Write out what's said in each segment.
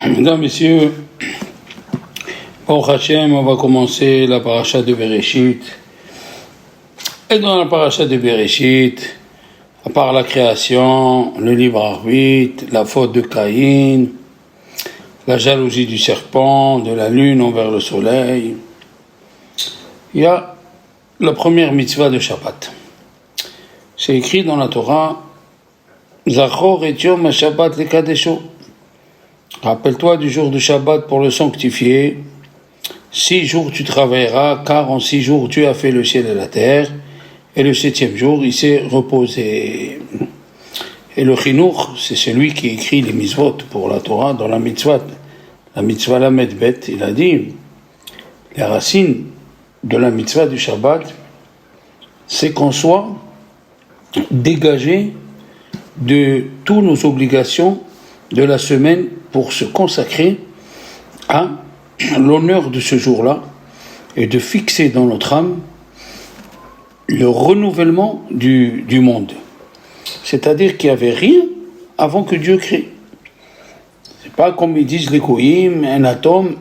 Mesdames, Messieurs, au Hachem, on va commencer la paracha de Bereshit. Et dans la paracha de Bereshit, à part la création, le libre arbitre, la faute de Caïn, la jalousie du serpent, de la lune envers le soleil, il y a la première mitzvah de Shabbat. C'est écrit dans la Torah, Zachor et Yom HaShabbat lekadesho. Rappelle-toi du jour de Shabbat pour le sanctifier. 6 jours tu travailleras, car en 6 jours Dieu a fait le ciel et la terre, et le 7e jour il s'est reposé. Et le Chinour, c'est celui qui écrit les mitzvot pour la Torah dans la mitzvah Lamed Bet. Il a dit, les racines de la mitzvah du Shabbat, c'est qu'on soit dégagé de toutes nos obligations de la semaine pour se consacrer à l'honneur de ce jour-là et de fixer dans notre âme le renouvellement du monde. C'est-à-dire qu'il n'y avait rien avant que Dieu crée. C'est pas comme ils disent les Goïm, un atome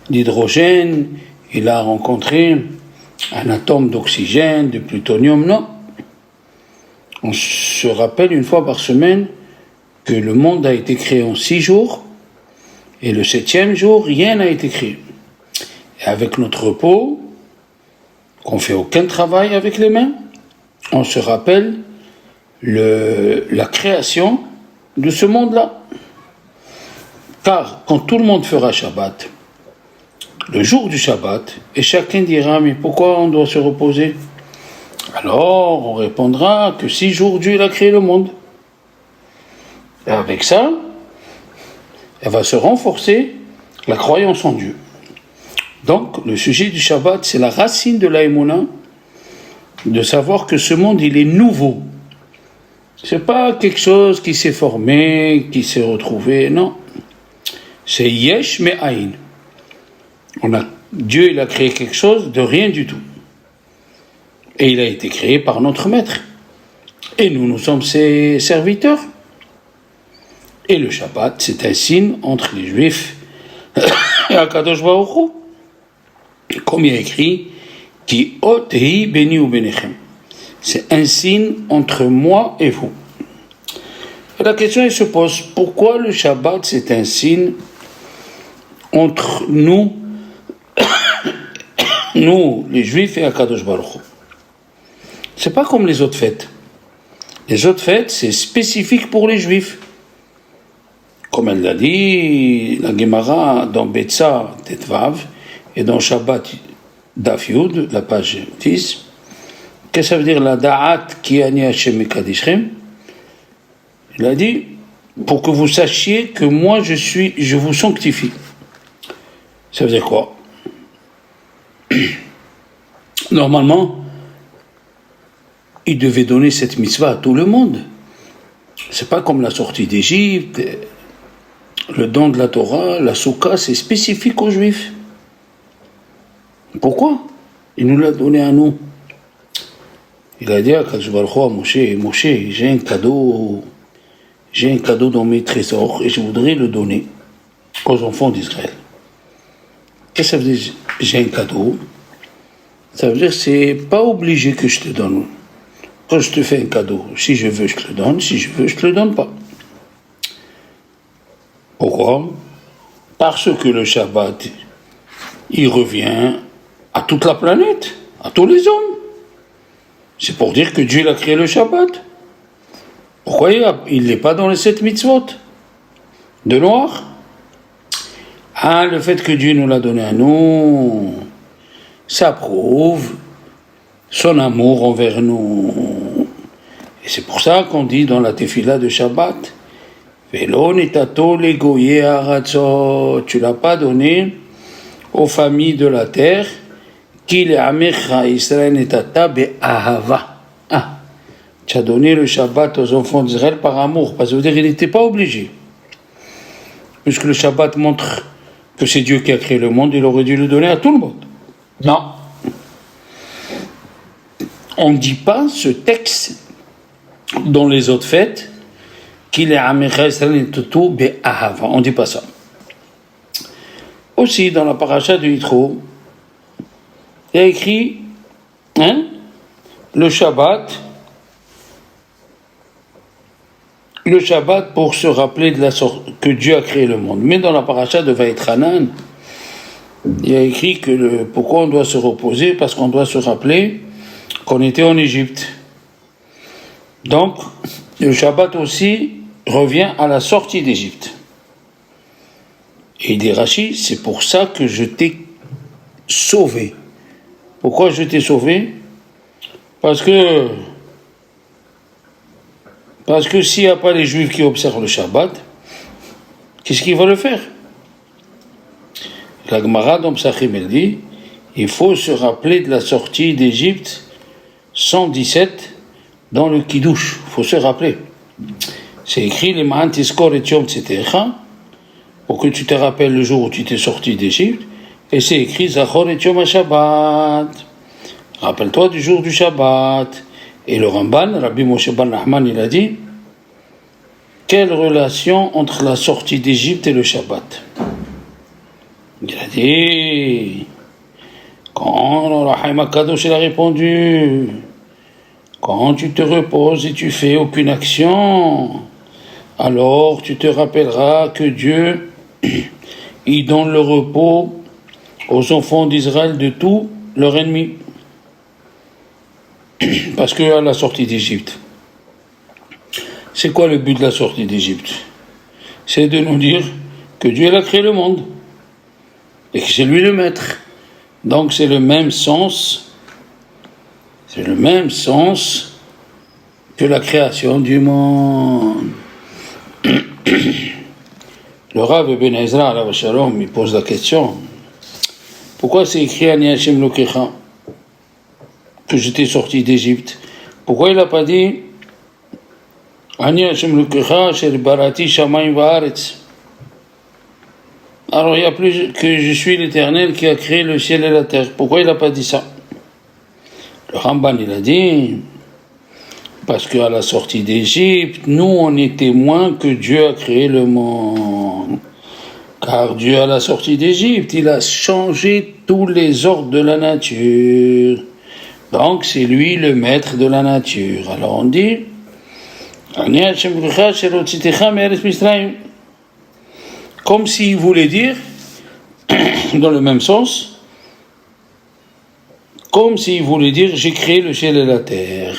d'hydrogène, il a rencontré un atome d'oxygène, de plutonium, non. On se rappelle une fois par semaine que le monde a été créé en 6 jours, et le 7e jour, rien n'a été créé. Et avec notre repos, qu'on fait aucun travail avec les mains, on se rappelle la création de ce monde-là. Car quand tout le monde fera Shabbat, le jour du Shabbat, et chacun dira, mais pourquoi on doit se reposer? Alors on répondra que 6 jours Dieu a créé le monde. Et avec ça, elle va se renforcer la croyance en Dieu. Donc, le sujet du Shabbat, c'est la racine de l'Aïmouna, de savoir que ce monde, il est nouveau. C'est pas quelque chose qui s'est formé, qui s'est retrouvé, non. C'est Yesh Me'aïn. Dieu, il a créé quelque chose de rien du tout. Et il a été créé par notre maître. Et nous sommes ses serviteurs. Et le Shabbat, c'est un signe entre les Juifs et Akadosh Baruch Hu. Comme il y a écrit, Ki ot hi beni u benechem. C'est un signe entre moi et vous. Et la question elle se pose, pourquoi le Shabbat c'est un signe entre nous, les Juifs et Akadosh Baruch Hu? C'est pas comme les autres fêtes. Les autres fêtes, c'est spécifique pour les Juifs. Comme elle l'a dit, la Gemara dans Betsa Tetvav et dans Shabbat Daf Yud, la page 10, qu'est-ce que ça veut dire la Da'at ki ani Hashem mekadishem? Il a dit, pour que vous sachiez que moi je vous sanctifie. Ça veut dire quoi? Normalement, il devait donner cette mitzvah à tout le monde. C'est pas comme la sortie d'Égypte. Le don de la Torah, la Soukha, c'est spécifique aux Juifs. Pourquoi? Il nous l'a donné à nous. Il a dit à Kadosh Baruch Hu à Moshe, j'ai un cadeau dans mes trésors et je voudrais le donner aux enfants d'Israël. Qu'est-ce que ça veut dire, j'ai un cadeau? Ça veut dire, c'est pas obligé que je te donne. Quand je te fais un cadeau, si je veux, je te le donne, si je veux, je te le donne pas. Pourquoi? Parce que le Shabbat, il revient à toute la planète, à tous les hommes. C'est pour dire que Dieu a créé le Shabbat. Pourquoi il n'est pas dans les 7 mitzvot de noir? Ah, le fait que Dieu nous l'a donné à nous, ça prouve son amour envers nous. Et c'est pour ça qu'on dit dans la tefila de Shabbat, Velo netato legoye haratzot, tu l'as pas donné aux familles de la terre, ki le'amecha Israël netata be'ahava. Ah, tu as donné le Shabbat aux enfants d'Israël par amour, parce que il n'était pas obligé. Puisque le Shabbat montre que c'est Dieu qui a créé le monde, il aurait dû le donner à tout le monde. Non. On ne dit pas ce texte dans les autres fêtes qu'il est Amecha Israël Tutu Be'ahava. On ne dit pas ça. Aussi, dans la paracha de Yitro, il y a écrit le Shabbat pour se rappeler de la sorte que Dieu a créé le monde. Mais dans la paracha de Vaïtranan, il y a écrit que pourquoi on doit se reposer, parce qu'on doit se rappeler qu'on était en Égypte. Donc, le Shabbat aussi revient à la sortie d'Égypte. Et il dit Rashi, c'est pour ça que je t'ai sauvé. Pourquoi je t'ai sauvé? Parce que s'il n'y a pas les Juifs qui observent le Shabbat, qu'est-ce qu'ils vont le faire? La Gemara dans Psachim, elle dit, il faut se rappeler de la sortie d'Égypte 117 dans le Kiddush. Il faut se rappeler. C'est écrit, les Ma'an Tiskor et Yom Tzetecha, pour que tu te rappelles le jour où tu t'es sorti d'Égypte, et c'est écrit, Zachor et Yom HaShabbat. Rappelle-toi du jour du Shabbat. Et le Ramban, Rabbi Moshe ben Nachman, il a dit, quelle relation entre la sortie d'Égypte et le Shabbat? Il a dit, quand le Rahaim HaKadosh il a répondu, quand tu te reposes et tu fais aucune action, alors tu te rappelleras que Dieu, il donne le repos aux enfants d'Israël de tous leurs ennemis. Parce que à la sortie d'Égypte, c'est quoi le but de la sortie d'Égypte? C'est de nous dire que Dieu a créé le monde et que c'est lui le maître. Donc c'est le même sens que la création du monde. Le Rav Ben Ezra alav Shalom, il pose la question, pourquoi c'est écrit Ani Hashem Lokecha que j'étais sorti d'Égypte? Pourquoi il n'a pas dit Ani Hashem Lokecha Sher Barati Shamayim Va'aretz? Alors il y a plus que je suis l'Éternel qui a créé le ciel et la terre. Pourquoi il n'a pas dit ça? Le Ramban il a dit parce qu'à la sortie d'Égypte, nous on est témoins que Dieu a créé le monde. Car Dieu à la sortie d'Égypte, il a changé tous les ordres de la nature. Donc c'est lui le maître de la nature. Alors on dit comme s'il voulait dire, dans le même sens, comme s'il voulait dire, j'ai créé le ciel et la terre.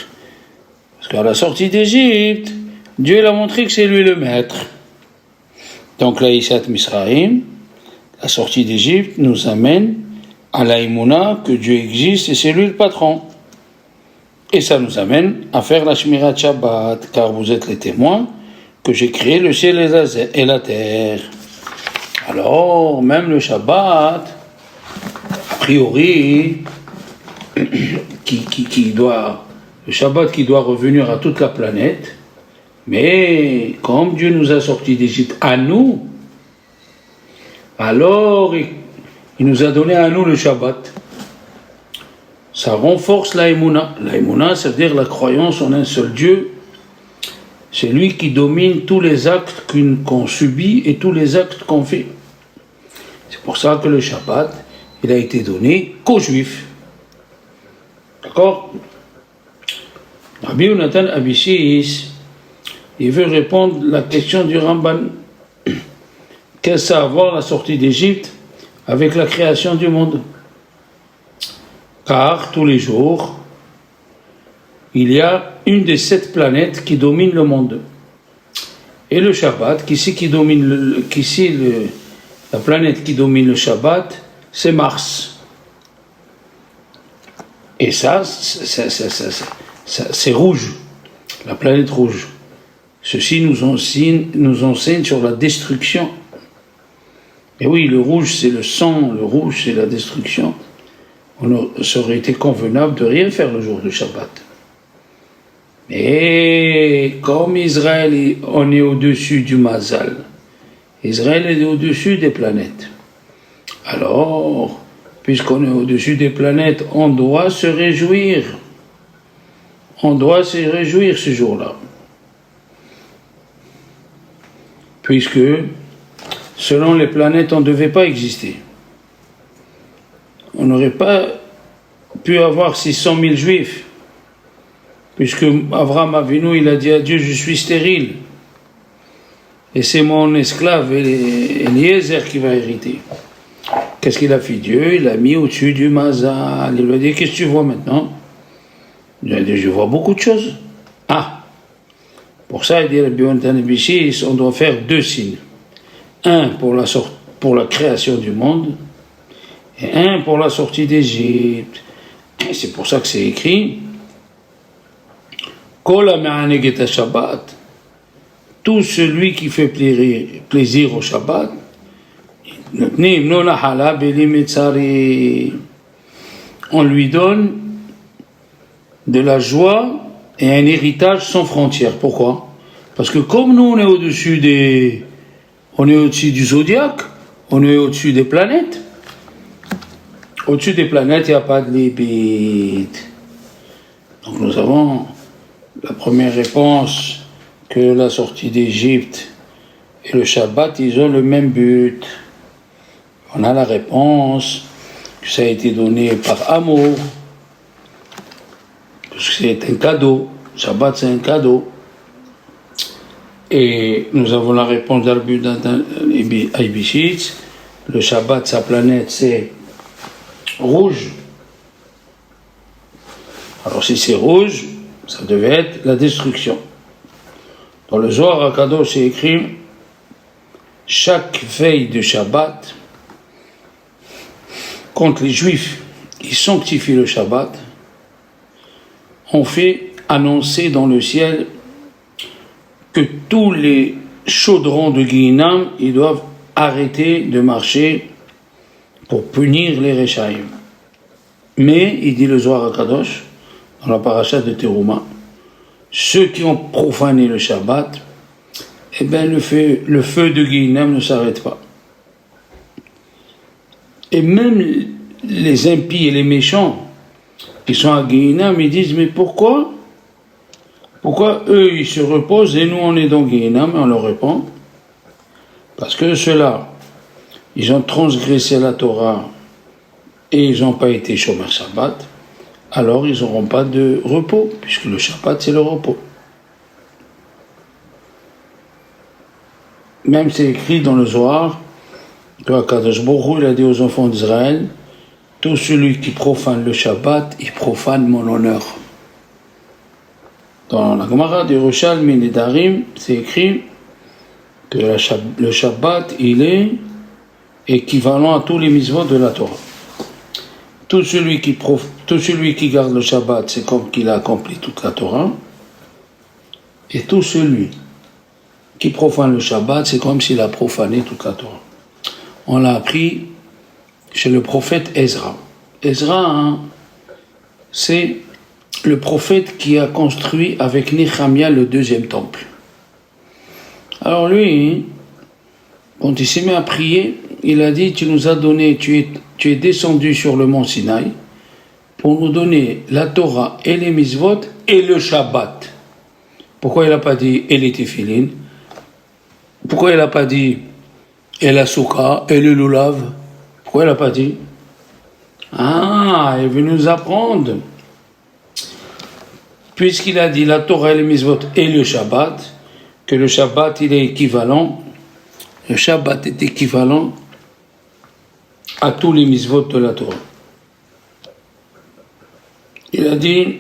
Parce qu'à la sortie d'Égypte, Dieu l'a montré que c'est lui le maître. Donc la Yisat Misraïm, la sortie d'Égypte, nous amène à la Emouna, que Dieu existe et c'est lui le patron. Et ça nous amène à faire la Shmirat Shabbat, car vous êtes les témoins que j'ai créé le ciel et la terre. Alors, même le Shabbat, a priori, le Shabbat qui doit revenir à toute la planète, mais comme Dieu nous a sortis d'Égypte à nous, alors il nous a donné à nous le Shabbat. Ça renforce la Emouna. La Emouna, ça veut dire la croyance en un seul Dieu. C'est lui qui domine tous les actes qu'on subit et tous les actes qu'on fait. C'est pour ça que le Shabbat, il a été donné qu'aux Juifs. D'accord? Rabbi Yonatan Abishis, il veut répondre à la question du Ramban. Qu'est-ce que ça a à voir la sortie d'Égypte avec la création du monde? Car tous les jours, il y a une des 7 planètes qui domine le monde. Et le Shabbat, la planète qui domine le Shabbat, c'est Mars. Et ça c'est rouge, la planète rouge. Ceci nous enseigne sur la destruction. Et oui, le rouge c'est le sang, le rouge c'est la destruction. Ça aurait été convenable de rien faire le jour du Shabbat. Mais comme Israël, on est au-dessus du Mazal. Israël est au-dessus des planètes. Alors, puisqu'on est au-dessus des planètes, on doit se réjouir. On doit se réjouir ce jour-là. puisque selon les planètes, on ne devait pas exister. On n'aurait pas pu avoir 600 000 juifs, puisque Abraham Avinu, il a dit à Dieu, je suis stérile, et c'est mon esclave Eliezer qui va hériter. Qu'est-ce qu'il a fait Dieu? Il l'a mis au-dessus du Mazal. Il lui a dit, qu'est-ce que tu vois maintenant? Il a dit, je vois beaucoup de choses. Ah, pour ça, il dit, on doit faire 2 signes. Un pour la création du monde, et un pour la sortie d'Égypte. Et c'est pour ça que c'est écrit, Kol ha'me'aneg et Shabbat, tout celui qui fait plaisir au Shabbat, on lui donne de la joie et un héritage sans frontières. Pourquoi? Parce que comme nous on est au-dessus du zodiaque, on est au-dessus des planètes. Au-dessus des planètes, il n'y a pas de limite. Donc nous avons la première réponse, que la sortie d'Égypte et le Shabbat, ils ont le même but. On a la réponse que ça a été donné par amour, parce que c'est un cadeau. Shabbat, c'est un cadeau. Et nous avons la réponse d'Albut Aibishitz. Le Shabbat, sa planète, c'est rouge. Alors si c'est rouge, ça devait être la destruction. Dans le Zohar HaKadosh, c'est écrit chaque veille de Shabbat, quand les Juifs ils sanctifient le Shabbat, on fait annoncer dans le ciel que tous les chaudrons de Guinam, ils doivent arrêter de marcher pour punir les Rechaïm. Mais, il dit le Zohar HaKadosh, dans la paracha de Teruma, ceux qui ont profané le Shabbat, eh bien le feu de Guinam ne s'arrête pas. Et même les impies et les méchants qui sont à Guinam, ils disent, mais pourquoi eux ils se reposent et nous on est dans Guinam? Et on leur répond, parce que ceux-là, ils ont transgressé la Torah et ils n'ont pas été Shomer Shabbat, alors ils n'auront pas de repos, puisque le Shabbat c'est le repos. Même c'est écrit dans le Zohar que HaKadosh Baruch Hu, il a dit aux enfants d'Israël, tout celui qui profane le Shabbat, il profane mon honneur. Dans la Gemara de Yerushalmi Nedarim, c'est écrit que le Shabbat, il est équivalent à tous les mitzvot de la Torah. Tout celui qui garde le Shabbat, c'est comme qu'il a accompli toute la Torah. Et tout celui qui profane le Shabbat, c'est comme s'il a profané toute la Torah. On l'a appris chez le prophète Ezra. Ezra, c'est le prophète qui a construit avec Néhémie le 2e temple. Alors lui, quand il s'est mis à prier, il a dit, tu nous as donné, tu es descendu sur le mont Sinaï pour nous donner la Torah et les mitzvot et le Shabbat. Pourquoi il n'a pas dit et les téphilines? Pourquoi il n'a pas dit et la souka et le lulav? Pourquoi il n'a pas dit? Ah, il veut nous apprendre. Puisqu'il a dit la Torah et les mitzvot et le Shabbat, que le Shabbat il est équivalent, le Shabbat est équivalent à tous les mitzvot de la Torah. Il a dit,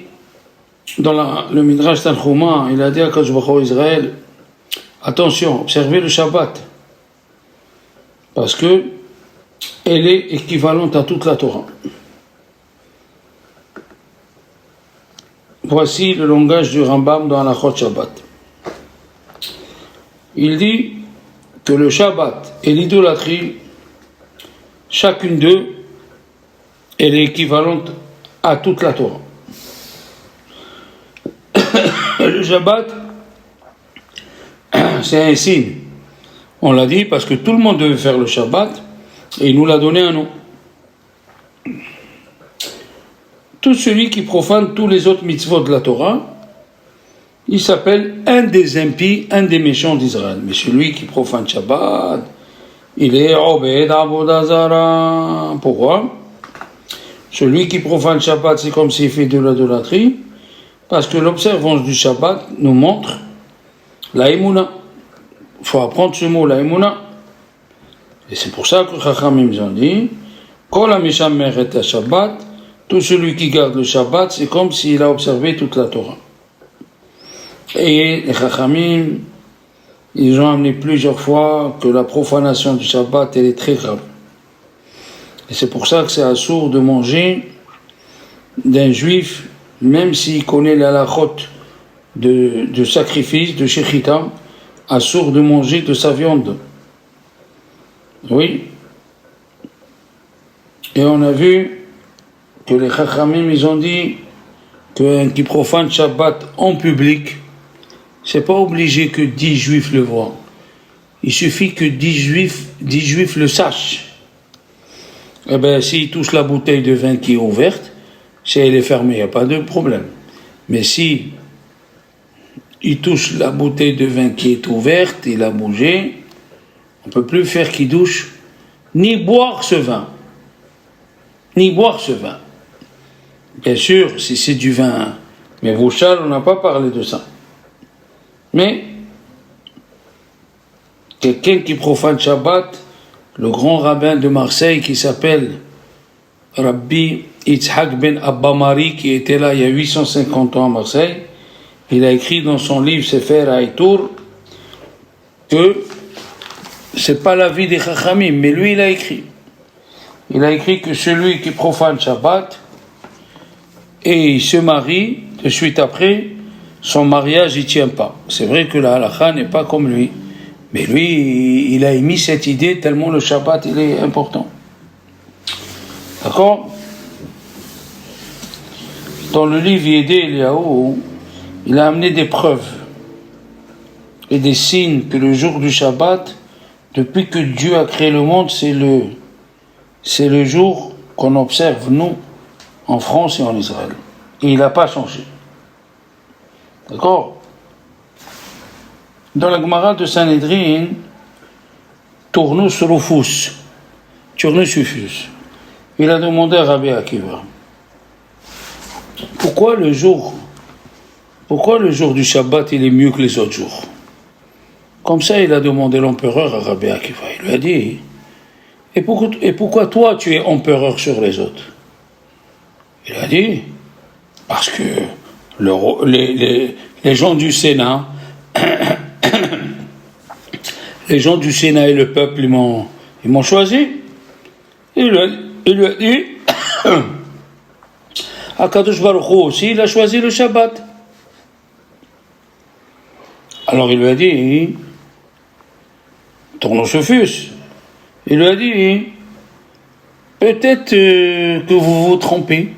dans le Midrash Tanchuma, il a dit à Kadosh Baruch Hu Israël, attention, observez le Shabbat, parce que elle est équivalente à toute la Torah. Voici le langage du Rambam dans Halachot Shabbat. Il dit que le Shabbat et l'idolâtrie, chacune d'eux, elle est équivalente à toute la Torah. Le Shabbat, c'est un signe. On l'a dit parce que tout le monde devait faire le Shabbat et il nous l'a donné un nom. Tout celui qui profane tous les autres mitzvot de la Torah, il s'appelle un des impies, un des méchants d'Israël. Mais celui qui profane Shabbat, il est Obed Avodah Zara. Pourquoi? Celui qui profane Shabbat, c'est comme s'il fait de l'idolâtrie, parce que l'observance du Shabbat nous montre la Emouna. Il faut apprendre ce mot, la Emouna. Et c'est pour ça que Chachamim ont dit, Kol HaMishamer et Shabbat, tout celui qui garde le Shabbat, c'est comme s'il a observé toute la Torah. Et les Chachamim, ils ont amené plusieurs fois que la profanation du Shabbat, elle est très grave. Et c'est pour ça que c'est assourd de manger d'un juif, même s'il connaît la halachot de sacrifice, de shechita, assourd de manger de sa viande. Oui. Et on a vu que les Chachamim, ils ont dit qu'un qui profane Shabbat en public, c'est pas obligé que 10 juifs le voient. Il suffit que 10 juifs le sachent. Eh bien, s'il touche la bouteille de vin qui est ouverte, si elle est fermée, il n'y a pas de problème. Mais si il touche la bouteille de vin qui est ouverte, il a bougé, on ne peut plus faire kidouche, ni boire ce vin. Ni boire ce vin. Bien sûr, si c'est du vin, mais Vauchal, on n'a pas parlé de ça. Mais, quelqu'un qui profane Shabbat, le grand rabbin de Marseille qui s'appelle Rabbi Yitzhak ben Abbamari, qui était là il y a 850 ans à Marseille, il a écrit dans son livre Sefer Haïtour que c'est pas l'avis des Chachamim, mais lui il a écrit. Il a écrit que celui qui profane Shabbat et il se marie, de suite après, son mariage il tient pas. C'est vrai que la halakha n'est pas comme lui. Mais lui, il a émis cette idée tellement le Shabbat, il est important. D'accord? Dans le livre Yedé Eliyahu, il a amené des preuves et des signes que le jour du Shabbat, depuis que Dieu a créé le monde, c'est le jour qu'on observe, nous, en France et en Israël. Et il n'a pas changé. D'accord? Dans la Gemara de Sanhedrin, Turnus Rufus, il a demandé à Rabbi Akiva, pourquoi le jour du Shabbat il est mieux que les autres jours? Comme ça, il a demandé l'empereur à Rabbi Akiva. Il lui a dit, et pourquoi toi tu es empereur sur les autres? Il a dit, parce que les gens du Sénat, les gens du Sénat et le peuple, ils m'ont choisi. Il lui a dit, Akadosh Baruch Hu aussi, il a choisi le Shabbat. Alors il lui a dit, Tournosophius, il lui a dit, peut-être que vous vous trompez,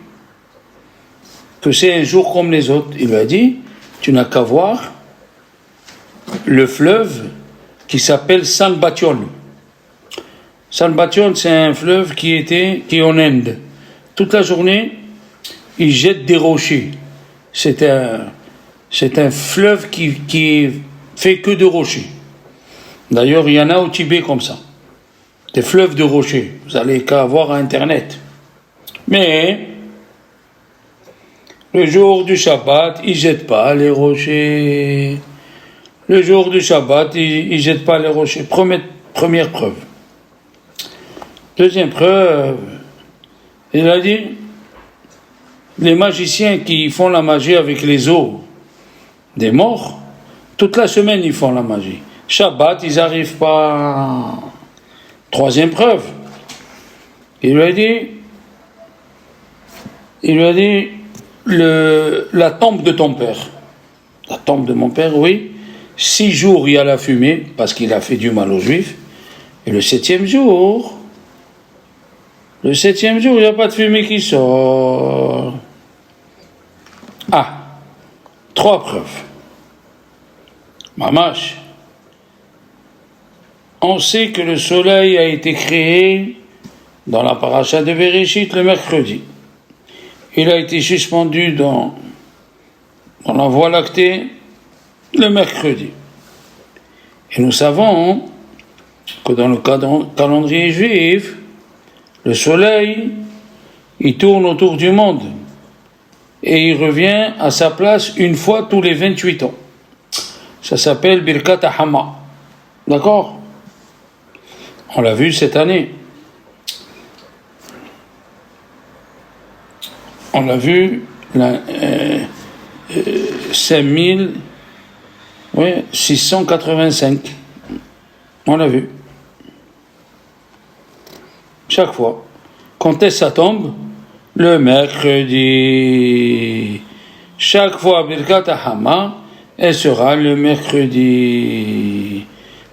que c'est un jour comme les autres. Il lui a dit, tu n'as qu'à voir le fleuve qui s'appelle Sanbation. Sanbation, c'est un fleuve qui est en Inde. Toute la journée, il jette des rochers. C'est un fleuve qui fait que de rochers. D'ailleurs, il y en a au Tibet comme ça. Des fleuves de rochers. Vous allez qu'à voir à Internet. Mais, le jour du Shabbat, il ne jette pas les rochers. Le jour du Shabbat, il ne jette pas les rochers. Première preuve. Deuxième preuve, il a dit, les magiciens qui font la magie avec les os des morts, toute la semaine ils font la magie. Shabbat, ils n'arrivent pas. Troisième preuve, il lui a dit, la tombe de ton père. La tombe de mon père, oui. 6 jours, il y a la fumée, parce qu'il a fait du mal aux Juifs. Et le 7e jour, il n'y a pas de fumée qui sort. 3 preuves. Mamash. On sait que le soleil a été créé dans la paracha de Bereshit le mercredi. Il a été suspendu dans la Voie lactée le mercredi. Et nous savons que dans le calendrier juif, le soleil, il tourne autour du monde et il revient à sa place une fois tous les 28 ans. Ça s'appelle Birkat Hama. D'accord? On l'a vu cette année. On l'a vu 5685. On l'a vu. Chaque fois. Quand est-ce que ça tombe? Le mercredi. Chaque fois, Birkat Hama, elle sera le mercredi.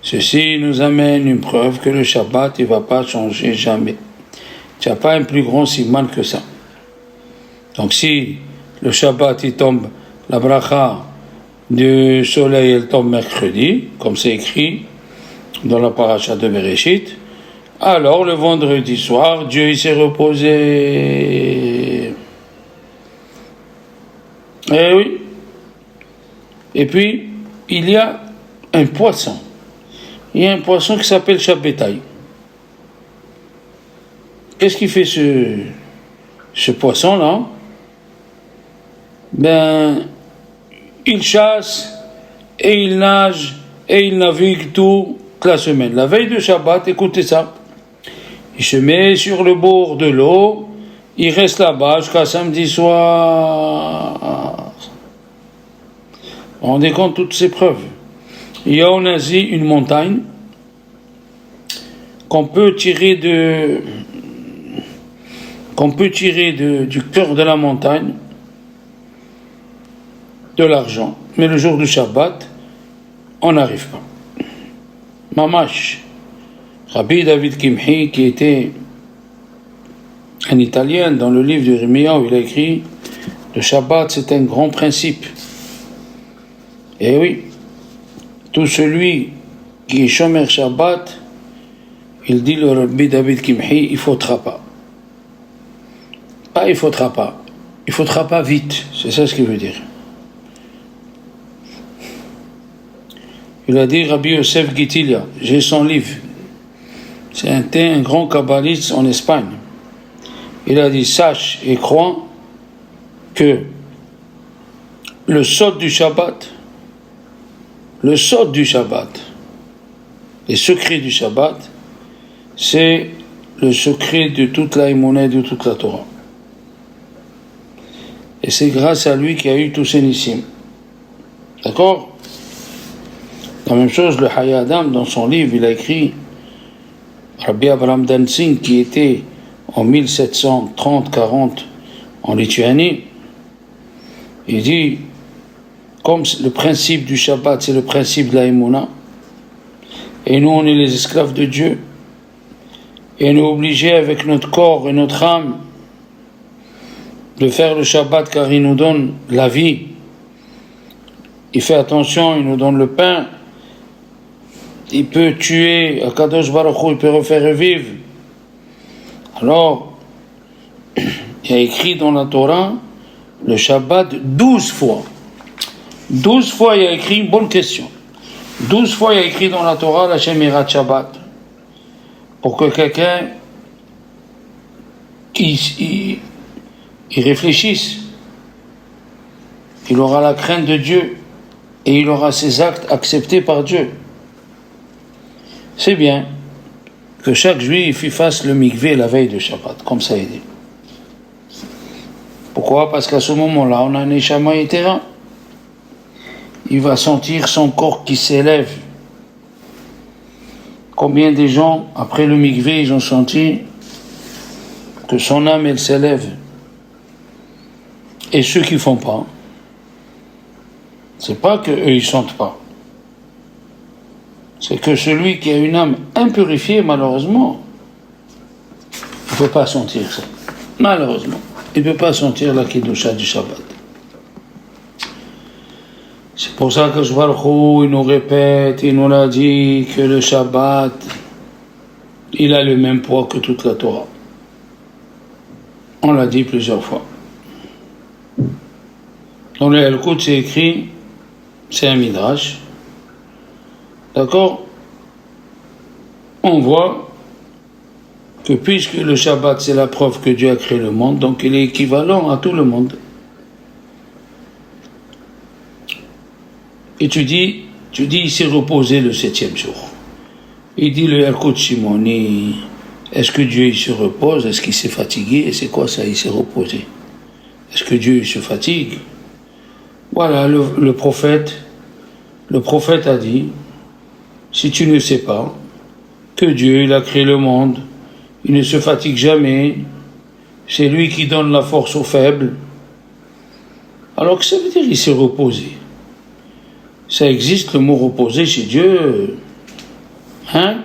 Ceci nous amène une preuve que le Shabbat, il ne va pas changer jamais. Il n'y a pas un plus grand siman que ça. Donc si le Shabbat, il tombe, la bracha du soleil, elle tombe mercredi, comme c'est écrit dans la paracha de Bereshit, alors le vendredi soir, Dieu il s'est reposé. Eh oui. Et puis, il y a un poisson. Il y a un poisson qui s'appelle Shabbetai. Qu'est-ce qui fait ce poisson-là? Ben, il chasse et il nage et il navigue toute la semaine. La veille de Shabbat, écoutez ça. Il se met sur le bord de l'eau, il reste là-bas jusqu'à samedi soir. On rendez compte toutes ces preuves. Il y a en Asie une montagne qu'on peut tirer du cœur de la montagne de l'argent. Mais le jour du Shabbat, on n'arrive pas. Mamash, Rabbi David Kimhi, qui était un Italien, dans le livre de Rémia, il a écrit « Le Shabbat, c'est un grand principe. » Et oui, tout celui qui est Shomer Shabbat, il dit le Rabbi David Kimhi, il faudra pas. Pas il faudra pas. Il faudra pas vite. C'est ça ce qu'il veut dire. Il a dit Rabbi Yosef Gitilia, j'ai son livre. C'est un grand kabbaliste en Espagne. Il a dit, sache et crois que le sod du Shabbat, les secrets du Shabbat, c'est le secret de toute la Emouna, de toute la Torah. Et c'est grâce à lui qu'il y a eu tous ces nissim. D'accord? La même chose, le Hayat Adam, dans son livre, il a écrit Rabbi Abraham Danzig, qui était en 1730-40 en Lituanie, il dit, comme le principe du Shabbat, c'est le principe de la Emouna, et nous, on est les esclaves de Dieu, et on est obligés avec notre corps et notre âme de faire le Shabbat car il nous donne la vie. Il fait attention, il nous donne le pain. Il peut tuer, Akadosh Baruch Hu, il peut refaire revivre. Alors, il y a écrit dans la Torah le Shabbat 12 fois. 12 fois, il y a écrit une bonne question. 12 fois, il y a écrit dans la Torah la Shemirat Shabbat. Pour que quelqu'un il réfléchisse. Il aura la crainte de Dieu et il aura ses actes acceptés par Dieu. C'est bien que chaque juif y fasse le mikvé la veille de Shabbat, comme ça est dit. Pourquoi? Parce qu'à ce moment-là, on a un neshama éthérien. Il va sentir son corps qui s'élève. Combien de gens, après le mikvé, ils ont senti que son âme, elle s'élève. Et ceux qui ne font pas, c'est pas qu'eux, ils ne sentent pas. C'est que celui qui a une âme impurifiée, malheureusement, il ne peut pas sentir ça. Malheureusement, il ne peut pas sentir la Kidusha du Shabbat. C'est pour ça que Baruch Hu, il nous répète, il nous a dit que le Shabbat, il a le même poids que toute la Torah. On l'a dit plusieurs fois. Dans le Halakut, c'est écrit c'est un midrash. D'accord? On voit que puisque le Shabbat c'est la preuve que Dieu a créé le monde, donc il est équivalent à tout le monde. Et tu dis il s'est reposé le 7e jour. Il dit le Yalkut Shimoni, est-ce que Dieu il se repose? Est-ce qu'il s'est fatigué? Et c'est quoi ça, il s'est reposé? Est-ce que Dieu il se fatigue? Voilà, le prophète a dit, si tu ne sais pas que Dieu il a créé le monde, il ne se fatigue jamais, c'est lui qui donne la force aux faibles. Alors que ça veut dire il s'est reposé? Ça existe le mot reposer chez Dieu? Hein?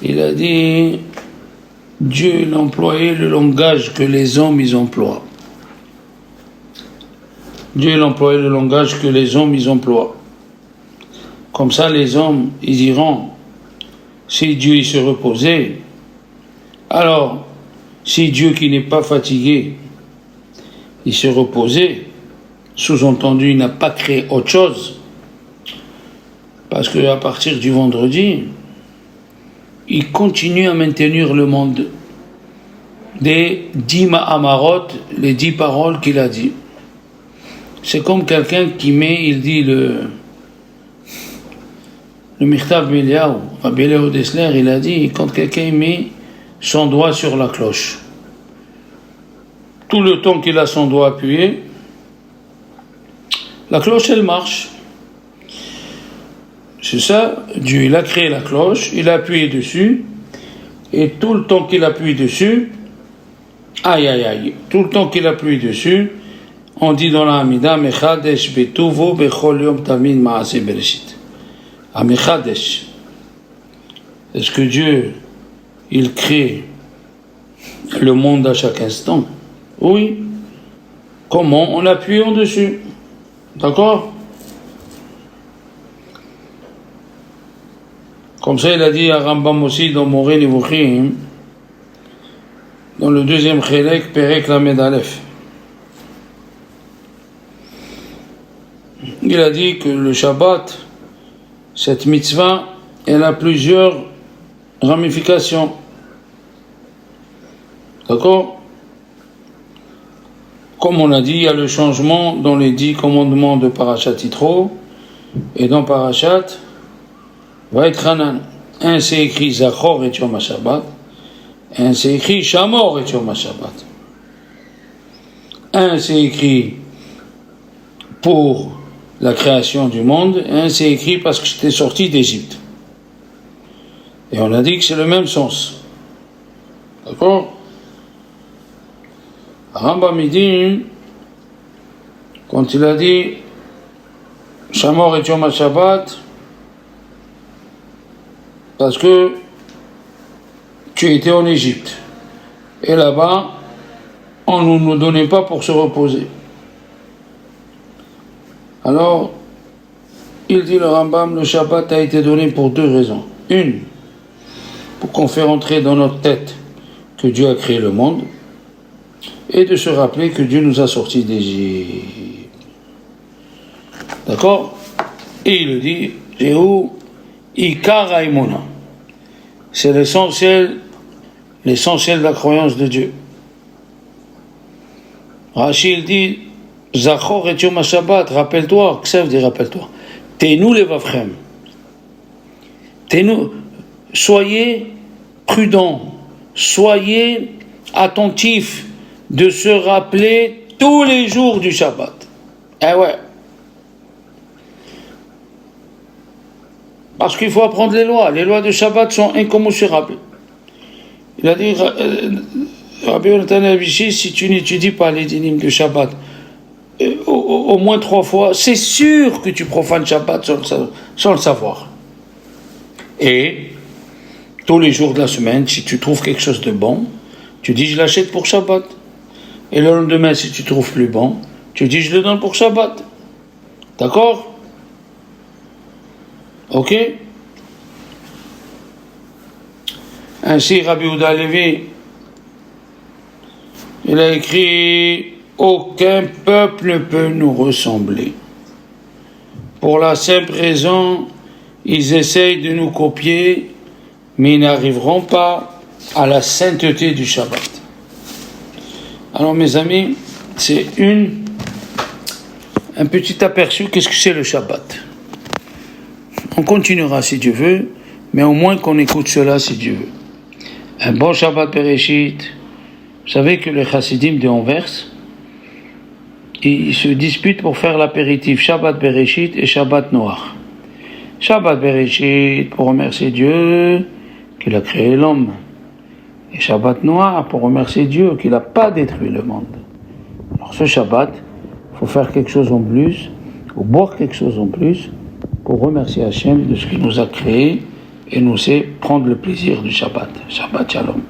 Il a dit, Dieu il a employé le langage que les hommes ils emploient. Dieu il a employé le langage que les hommes ils emploient. Comme ça les hommes ils diront, si Dieu il se reposait, alors si Dieu qui n'est pas fatigué, il se reposait, sous-entendu il n'a pas créé autre chose, parce qu'à partir du vendredi, il continue à maintenir le monde des 10 ma'amarot, les 10 paroles qu'il a dit. C'est comme quelqu'un qui met, il dit le Michtav Eliyahu, Rabbi Eliyahu Dessler, il a dit, quand quelqu'un met son doigt sur la cloche, tout le temps qu'il a son doigt appuyé, la cloche elle marche. C'est ça, Dieu il a créé la cloche, il a appuyé dessus, et tout le temps qu'il appuie dessus, tout le temps qu'il appuie dessus, on dit dans la Hamida, Mechadesh betuvo bechol yom tamid ma'aseh bereshit. Mechadesh. Est-ce que Dieu, il crée le monde à chaque instant? Oui. Comment? En appuyant dessus. D'accord? Comme ça, il a dit à Rambam aussi dans Moré Nevuchim, dans le 2e Chelek, Perek Lamed Aleph. Il a dit que le Shabbat, cette mitzvah, elle a plusieurs ramifications. D'accord? Comme on a dit, il y a le changement dans les 10 commandements de Parashat Yitro, et dans Parashat Vaetchanan. Un c'est écrit Zachor et Yom HaShabbat, un c'est écrit Shamor et Yom HaShabbat. Un c'est écrit pour la création du monde, et un c'est écrit parce que j'étais sorti d'Égypte. Et on a dit que c'est le même sens. D'accord? Rambam dit, quand il a dit Shamor et Yom HaShabbat, parce que tu étais en Égypte. Et là-bas, on ne nous donnait pas pour se reposer. Alors, il dit le Rambam, le Shabbat a été donné pour 2 raisons. Une, pour qu'on fasse rentrer dans notre tête que Dieu a créé le monde, et de se rappeler que Dieu nous a sortis d'Égypte. D'accord? Et il le dit, Jéhu, Ikar Haïmona. C'est l'essentiel de la croyance de Dieu. Rachid dit, Zachor et Yom HaShabbat, rappelle-toi, que ça veut dire rappelle-toi. Tenu levavchem. Soyez prudents, soyez attentifs de se rappeler tous les jours du Shabbat. Eh ouais. Parce qu'il faut apprendre les lois. Les lois de Shabbat sont incommensurables. Il a dit, Rabbi Yonatan Abishi, si tu n'étudies pas les dynimes de Shabbat au moins 3 fois, c'est sûr que tu profanes Shabbat sans le savoir. Et tous les jours de la semaine, si tu trouves quelque chose de bon, tu dis je l'achète pour Shabbat. Et le lendemain, si tu trouves plus bon, tu dis je le donne pour Shabbat. D'accord? Ok? Ainsi, Rabbi Yehuda Halevi, il a écrit aucun peuple ne peut nous ressembler. Pour la simple raison, ils essayent de nous copier, mais ils n'arriveront pas à la sainteté du Shabbat. Alors mes amis, c'est un petit aperçu, qu'est-ce que c'est le Shabbat. On continuera si Dieu veut, mais au moins qu'on écoute cela si Dieu veut. Un bon Shabbat Bereshit. Vous savez que les chassidim de Anvers, ils se disputent pour faire l'apéritif Shabbat Bereshit et Shabbat Noach. Shabbat Bereshit pour remercier Dieu qu'il a créé l'homme. Et Shabbat Noach pour remercier Dieu qu'il n'a pas détruit le monde. Alors ce Shabbat, il faut faire quelque chose en plus, ou boire quelque chose en plus, pour remercier Hachem de ce qu'il nous a créé et nous sait prendre le plaisir du Shabbat. Shabbat Shalom.